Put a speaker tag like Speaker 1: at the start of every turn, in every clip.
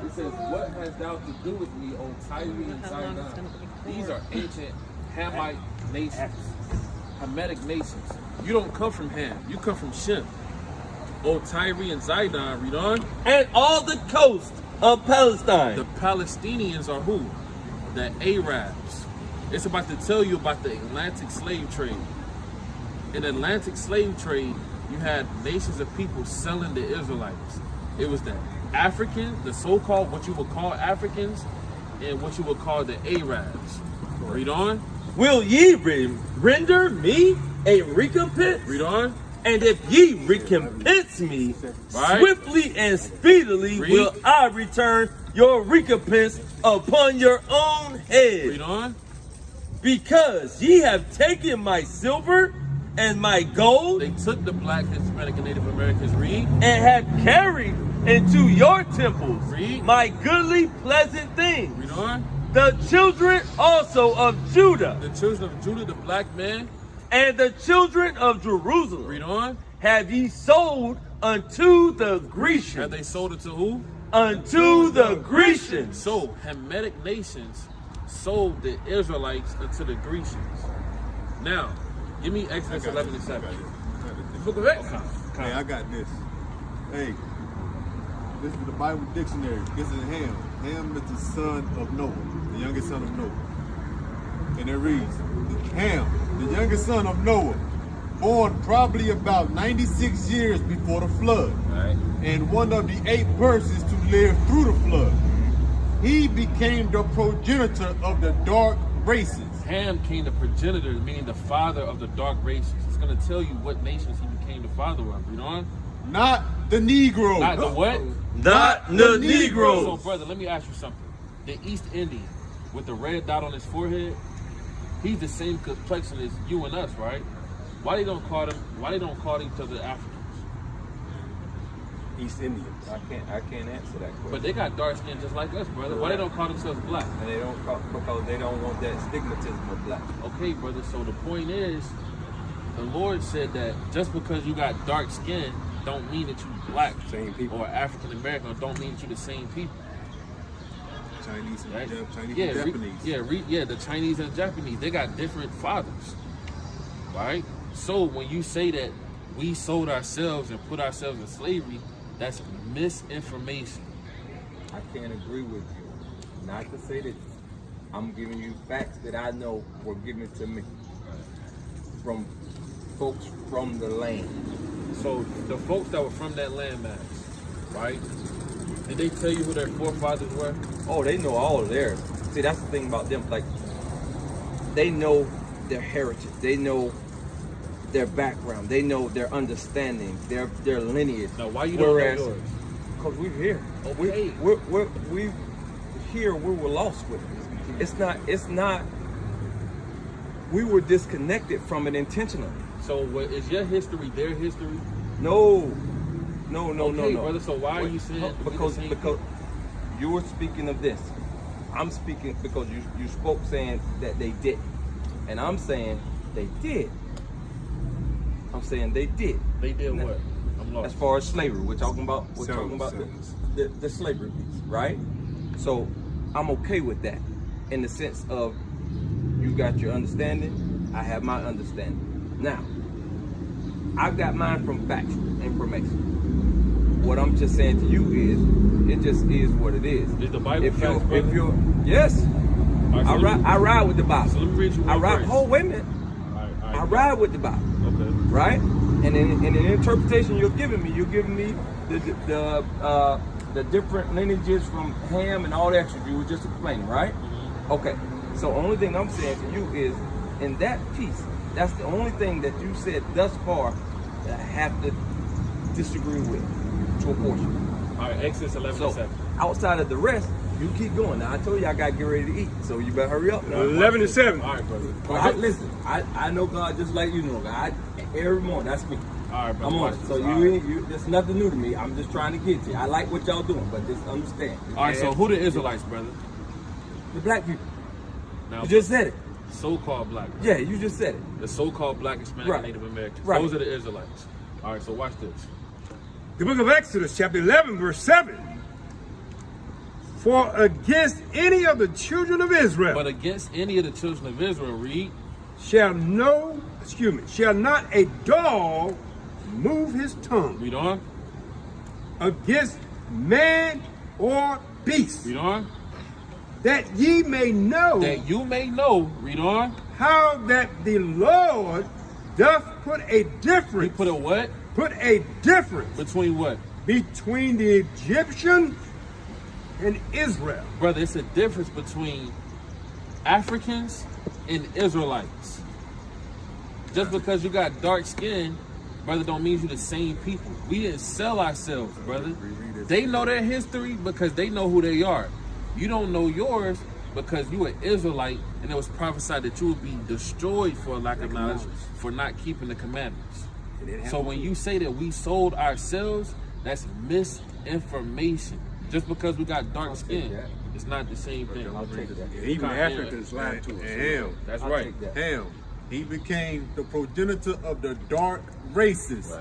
Speaker 1: It says, what hast thou to do with me, O Tyre and Zidon? These are ancient Hamite nations, Hamitic nations. You don't come from Ham, you come from Shem. O Tyre and Zidon, read on.
Speaker 2: And all the coast of Palestine.
Speaker 1: The Palestinians are who? The Arabs. It's about to tell you about the Atlantic slave trade. In the Atlantic slave trade, you had nations of people selling the Israelites. It was the African, the so-called, what you would call Africans, and what you would call the Arabs. Read on.
Speaker 2: Will ye render me a recompense?
Speaker 1: Read on.
Speaker 2: And if ye recompense me, swiftly and speedily will I return your recompense upon your own head.
Speaker 1: Read on.
Speaker 2: Because ye have taken my silver and my gold.
Speaker 1: They took the black, Hispanic, and Native Americans. Read.
Speaker 2: And have carried into your temples.
Speaker 1: Read.
Speaker 2: My goodly pleasant things.
Speaker 1: Read on.
Speaker 2: The children also of Judah.
Speaker 1: The children of Judah, the black man.
Speaker 2: And the children of Jerusalem.
Speaker 1: Read on.
Speaker 2: Have ye sold unto the Grecians.
Speaker 1: Have they sold it to who?
Speaker 2: Unto the Grecians.
Speaker 1: So, Hamitic nations sold the Israelites unto the Grecians. Now, give me Exodus 11 and 7. The book of Exodus.
Speaker 3: Hey, I got this. Hey, this is the Bible dictionary. This is Ham. Ham is the son of Noah, the youngest son of Noah. And it reads, Ham, the youngest son of Noah, born probably about 96 years before the flood,
Speaker 1: Right.
Speaker 3: and one of the 8 persons to live through the flood. He became the progenitor of the dark races.
Speaker 1: Ham came the progenitor, meaning the father of the dark races. It's going to tell you what nations he became the father of. Read on.
Speaker 3: Not the Negro.
Speaker 1: Not the what?
Speaker 2: Not the Negroes.
Speaker 1: So, brother, let me ask you something. The East Indian with the red dot on his forehead, he's the same complexion as you and us, right? Why they don't call each other Africans?
Speaker 4: East Indians. I can't answer that question.
Speaker 1: But they got dark skin just like us, brother. Why they don't call themselves black?
Speaker 4: And they don't because they don't want that stigmatism of black.
Speaker 1: Okay, brother. So the point is, the Lord said that just because you got dark skin, don't mean that you black.
Speaker 4: Same people.
Speaker 1: Or African American, don't mean that you the same people.
Speaker 3: Chinese and
Speaker 1: Right?
Speaker 3: Chinese
Speaker 1: Yeah,
Speaker 3: and Japanese.
Speaker 1: yeah, the Chinese and Japanese, they got different fathers, right? So when you say that we sold ourselves and put ourselves in slavery, that's misinformation.
Speaker 4: I can't agree with you. Not to say that I'm giving you facts that I know were given to me from folks from the land.
Speaker 1: So the folks that were from that landmass, right? Did they tell you who their forefathers were?
Speaker 4: Oh, they know all of theirs. See, that's the thing about them. Like, they know their heritage. They know their background. They know their understanding, their lineage.
Speaker 1: Now, why you don't know yours?
Speaker 4: Because we're here.
Speaker 1: Okay.
Speaker 4: We here. We were lost with it. It's not. We were disconnected from it intentionally.
Speaker 1: So what is your history their history?
Speaker 4: No,
Speaker 1: Okay, brother. So why are you saying
Speaker 4: because you were speaking of this. I'm speaking because you spoke saying that they didn't, and I'm saying they did. I'm saying they did.
Speaker 1: They did what? I'm lost.
Speaker 4: As far as slavery, we're talking about the slavery piece, right? So I'm okay with that in the sense of you got your understanding, I have my understanding. Now, I got mine from factual information. What I'm just saying to you is, it just is what it is.
Speaker 1: Is the Bible
Speaker 4: if
Speaker 1: facts,
Speaker 4: you're yes,
Speaker 1: right, so
Speaker 4: I ride with the Bible.
Speaker 1: So let me read you one verse.
Speaker 4: Oh, wait a minute.
Speaker 1: All right,
Speaker 4: I ride with the Bible.
Speaker 1: Okay.
Speaker 4: Right? And in the interpretation you're giving me the different lineages from Ham and all that shit you were just explaining, right?
Speaker 1: Mm-hmm.
Speaker 4: Okay. So only thing I'm saying to you is, in that piece, that's the only thing that you said thus far that I have to disagree with to a portion.
Speaker 1: All right, Exodus 11
Speaker 4: So
Speaker 1: and 7.
Speaker 4: outside of the rest, you keep going. Now I told you I got to get ready to eat, so you better hurry up. Now.
Speaker 5: 11 and 7.
Speaker 1: All right, brother.
Speaker 4: Listen, I know God just like you know God. Every morning, that's me.
Speaker 1: All right, brother.
Speaker 4: I'm on it. So there's nothing new to me. I'm just trying to get you. I like what y'all doing, but just understand.
Speaker 1: All right, so who the Israelites, brother?
Speaker 4: The black people.
Speaker 1: Now,
Speaker 4: You just said it.
Speaker 1: so-called black.
Speaker 4: Yeah, you just said it.
Speaker 1: The so-called black, Hispanic,
Speaker 4: Right.
Speaker 1: and Native Americans.
Speaker 4: Right.
Speaker 1: Those are the Israelites. All right, so watch this.
Speaker 5: The book of Exodus, chapter 11, verse 7. For against any of the children of Israel
Speaker 1: But against any of the children of Israel, read,
Speaker 5: shall not a dog move his tongue
Speaker 1: read on,
Speaker 5: against man or beast,
Speaker 1: read on,
Speaker 5: that ye may know
Speaker 1: that you may know, read on,
Speaker 5: how that the Lord doth put a difference.
Speaker 1: he put a what?
Speaker 5: Put a difference
Speaker 1: Between what?
Speaker 5: between the Egyptian and Israel.
Speaker 1: Brother, it's a difference between Africans and Israelites. Just because you got dark skin, brother, don't mean you're the same people. We didn't sell ourselves, brother. They know their history because they know who they are. You don't know yours because you an Israelite and it was prophesied that you would be destroyed for lack of knowledge for not keeping the commandments. So when you say that we sold ourselves, that's misinformation. Just because we got dark skin, it's not the same thing.
Speaker 4: I'll take that.
Speaker 5: Even Africans lied to us.
Speaker 3: Ham.
Speaker 1: That's
Speaker 4: I'll
Speaker 1: right.
Speaker 4: take that.
Speaker 3: Ham. He became the progenitor of the dark races,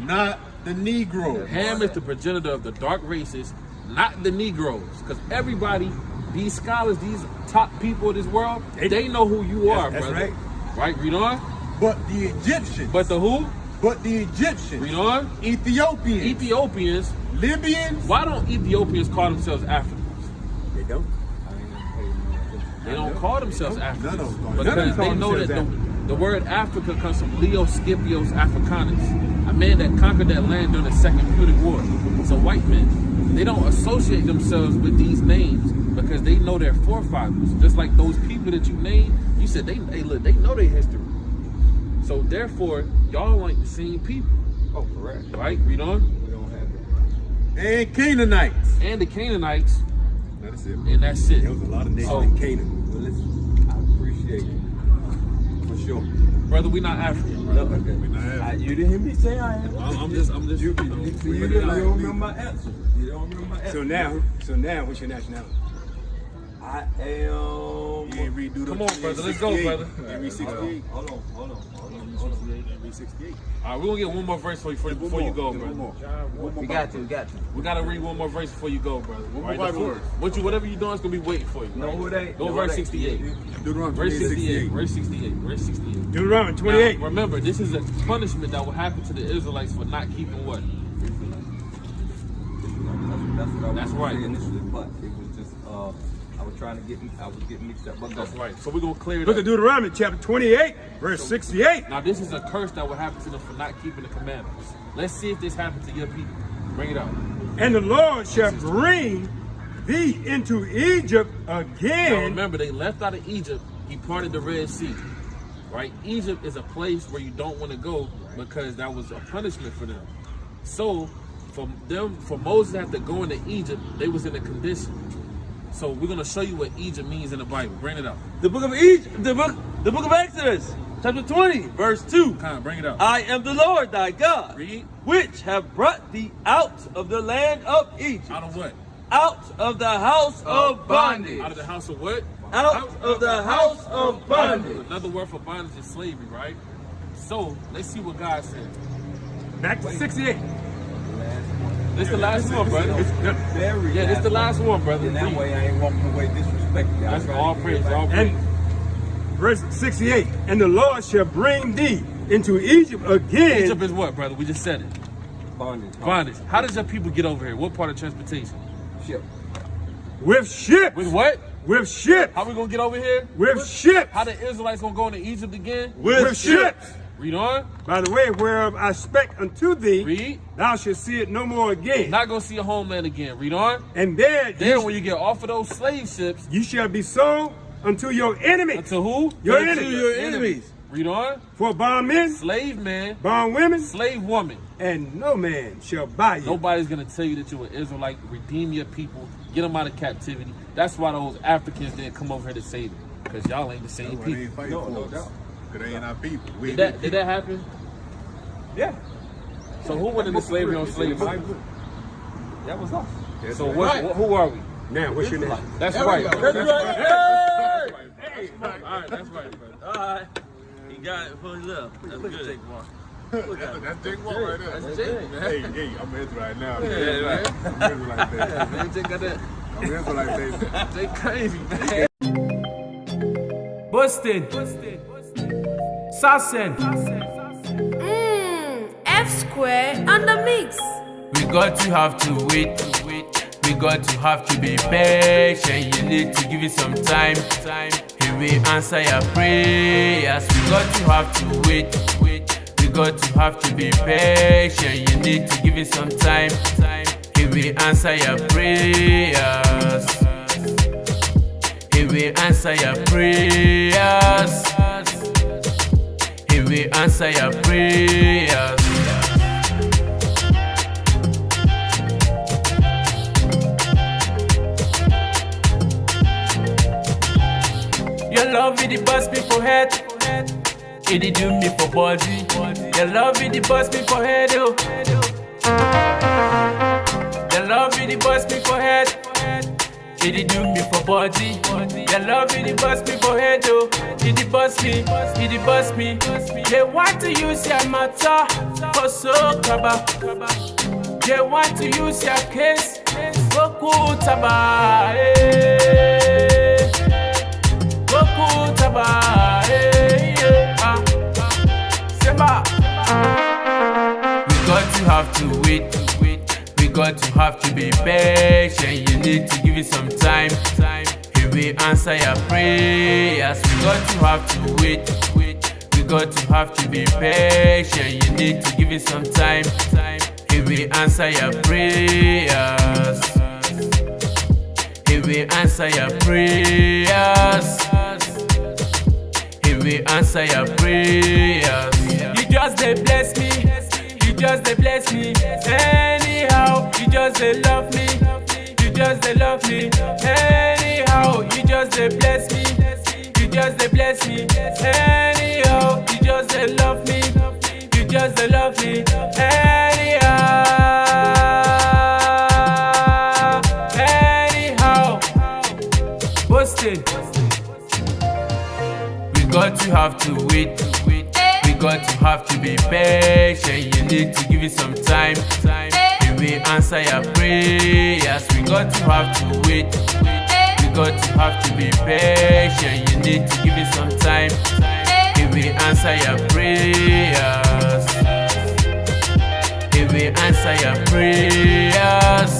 Speaker 3: not the Negro.
Speaker 1: Ham is the progenitor of the dark races, not the Negroes. Because everybody, these scholars, these top people of this world, they know who you are,
Speaker 5: That's
Speaker 1: brother.
Speaker 5: right.
Speaker 1: Right, read on.
Speaker 3: But the Egyptians.
Speaker 1: But the who?
Speaker 3: But the Egyptians.
Speaker 1: Read on.
Speaker 3: Ethiopians.
Speaker 1: Ethiopians.
Speaker 3: Libyans.
Speaker 1: Why don't Ethiopians call themselves Africans?
Speaker 5: They don't.
Speaker 1: They don't call themselves Africans.
Speaker 3: None of them.
Speaker 1: Because
Speaker 5: None of them
Speaker 1: they
Speaker 5: call
Speaker 1: know that
Speaker 5: themselves
Speaker 1: the word Africa comes from Leo Scipios Africanus, a man that conquered that land during the Second Punic War. It's a white man. They don't associate themselves with these names because they know their forefathers. Just like those people that you named, you said they know their history. So therefore, y'all ain't the same people.
Speaker 4: Oh, correct.
Speaker 1: Right? Read on.
Speaker 4: We don't have that.
Speaker 3: And Canaanites.
Speaker 1: And the Canaanites,
Speaker 3: That's it.
Speaker 1: and that's it.
Speaker 5: There was a lot of nations
Speaker 1: So,
Speaker 5: in Canaan.
Speaker 4: Well, listen, I appreciate it. For sure.
Speaker 1: brother, we not African,
Speaker 4: No,
Speaker 1: brother.
Speaker 4: okay. You didn't hear me say I am.
Speaker 1: I'm just,
Speaker 4: You
Speaker 1: you know,
Speaker 4: don't remember my answer. You don't remember my answer.
Speaker 5: So now, what's your nationality?
Speaker 4: I am.
Speaker 3: You ain't read
Speaker 1: Come on, brother. Let's go, brother.
Speaker 3: You read 68.
Speaker 4: Hold on.
Speaker 3: You read 68.
Speaker 1: All right, we're gonna get one more verse for you before you go,
Speaker 3: One
Speaker 1: brother.
Speaker 3: more. One more
Speaker 4: We got to.
Speaker 1: We gotta read one more verse before you go, brother.
Speaker 3: One more
Speaker 1: Right,
Speaker 3: Bible
Speaker 1: before-
Speaker 3: verse.
Speaker 1: whatever you're doing is gonna be waiting for you.
Speaker 4: No,
Speaker 1: right?
Speaker 4: it ain't.
Speaker 1: Go
Speaker 4: No,
Speaker 1: verse
Speaker 4: it ain't.
Speaker 1: 68.
Speaker 3: Deuteronomy
Speaker 1: Verse 68.
Speaker 3: 68.
Speaker 1: Verse 68. Verse 68.
Speaker 5: Deuteronomy 28.
Speaker 1: Now, remember, this is a punishment that will happen to the Israelites for not keeping what?
Speaker 4: That's
Speaker 1: right.
Speaker 4: Initially, but it was just I was getting mixed up. But
Speaker 1: That's right. So we're gonna clear it
Speaker 5: Look
Speaker 1: up.
Speaker 5: at Deuteronomy chapter 28, verse 68.
Speaker 1: Now this is a curse that will happen to them for not keeping the commandments. Let's see if this happened to your people. Bring it out.
Speaker 5: And the Lord shall bring thee into Egypt
Speaker 1: Now
Speaker 5: again.
Speaker 1: remember, they left out of Egypt. He parted the Red Sea. Right? Egypt is a place where you don't want to go because that was a punishment for them. So for Moses to have to go into Egypt, they was in a condition. So we're gonna show you what Egypt means in the Bible. Bring it up.
Speaker 2: The book of Egypt, the book of Exodus, chapter 20, verse 2.
Speaker 1: Bring it up.
Speaker 2: I am the Lord thy God,
Speaker 1: Read.
Speaker 2: which have brought thee out of the land of Egypt,
Speaker 1: Out of what?
Speaker 2: out of the house of bondage.
Speaker 1: Out of the house of what?
Speaker 2: Out of the house of bondage.
Speaker 1: Another word for bondage is slavery, right? So let's see what God said.
Speaker 5: Back to 68.
Speaker 1: This the last one, brother.
Speaker 4: Very
Speaker 1: Yeah, this the last one, brother.
Speaker 4: And that
Speaker 1: Read.
Speaker 4: way I ain't walking away disrespectful.
Speaker 1: That's all praise, all
Speaker 5: And
Speaker 1: praise.
Speaker 5: verse 68. And the Lord shall bring thee into Egypt again.
Speaker 1: Egypt is what, brother? We just said it.
Speaker 4: Bondage.
Speaker 1: Bondage. How does your people get over here? What part of transportation?
Speaker 4: Ship.
Speaker 5: With ships.
Speaker 1: With what?
Speaker 5: With ships.
Speaker 1: How we gonna get over here?
Speaker 5: With ships.
Speaker 1: How the Israelites gonna go into Egypt again?
Speaker 5: With ships.
Speaker 1: Read on.
Speaker 5: By the way, whereof I spec unto thee,
Speaker 1: Read.
Speaker 5: thou shalt see it no more again.
Speaker 1: Not gonna see a homeland again. Read on.
Speaker 5: And there
Speaker 1: Then when you get off of those slave ships,
Speaker 5: you shall be sold unto your enemies.
Speaker 1: unto who?
Speaker 5: Your
Speaker 1: Unto
Speaker 5: enemies.
Speaker 1: your enemies. Read on.
Speaker 5: For bondmen,
Speaker 1: Slave man,
Speaker 5: bondwomen,
Speaker 1: slave woman.
Speaker 5: and no man shall buy you.
Speaker 1: Nobody's gonna tell you that you're an Israelite. Redeem your people. Get them out of captivity. That's why those Africans didn't come over here to save them. Because y'all ain't the same
Speaker 3: That's why they
Speaker 1: people.
Speaker 3: ain't fighting
Speaker 4: No,
Speaker 3: for
Speaker 4: no
Speaker 3: us.
Speaker 4: doubt.
Speaker 3: Because they ain't our people. We
Speaker 1: Did that happen?
Speaker 4: Yeah.
Speaker 1: So who went into slavery on slave ships?
Speaker 4: That was us.
Speaker 1: So who are we?
Speaker 5: Now, what's your name?
Speaker 1: That's right.
Speaker 2: That's right. Hey!
Speaker 1: All right, that's right, brother.
Speaker 2: All right. He got it for himself. That's good.
Speaker 3: That's Jake Wall right there.
Speaker 1: That's Jake.
Speaker 3: Hey, I'm Israelite now.
Speaker 1: Yeah, right.
Speaker 3: I'm Israelite there.
Speaker 1: Man, Jake got that.
Speaker 3: Israelite, baby.
Speaker 1: They crazy, man.
Speaker 6: Busted. Sassen.
Speaker 7: F square on the mix.
Speaker 6: We got to have to wait. We got to have to be patient. You need to give it some time. He will answer your prayers. We got to have to wait. We got to have to be patient. You need to give it some time. He will answer your prayers. He will answer your prayers. He will answer your prayers. Your love it bust me for head. It did do me for body. Your love it bust me for head. Oh. Your love it bust me for head. It did do me for body. Your love it bust me for head. Oh. It did bust me. It did bust me. They want to use your matter for so kaba. They want to use your case for kutaba. We got to have to wait. We got to have to be patient. You need to give it some time. He will answer your prayers. We got to have to wait. We got to have to be patient. You need to give it some time. He will answer your prayers. He will answer your prayers. He will answer your prayers. You just they bless me. You just they bless me. Anyhow, you just they love me. You just they love me. Anyhow, you just they bless me. You just they bless me. Anyhow, you just they love me. You just they love me. Anyhow, busted. We got to have to wait. We got to have to be patient. You need to give it some time. He will answer your prayers. We got to have to wait. We got to have to be patient. You need to give it some time. He will answer your prayers. He will answer your prayers.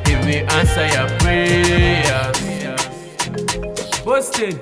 Speaker 6: He will answer your prayers. Busted.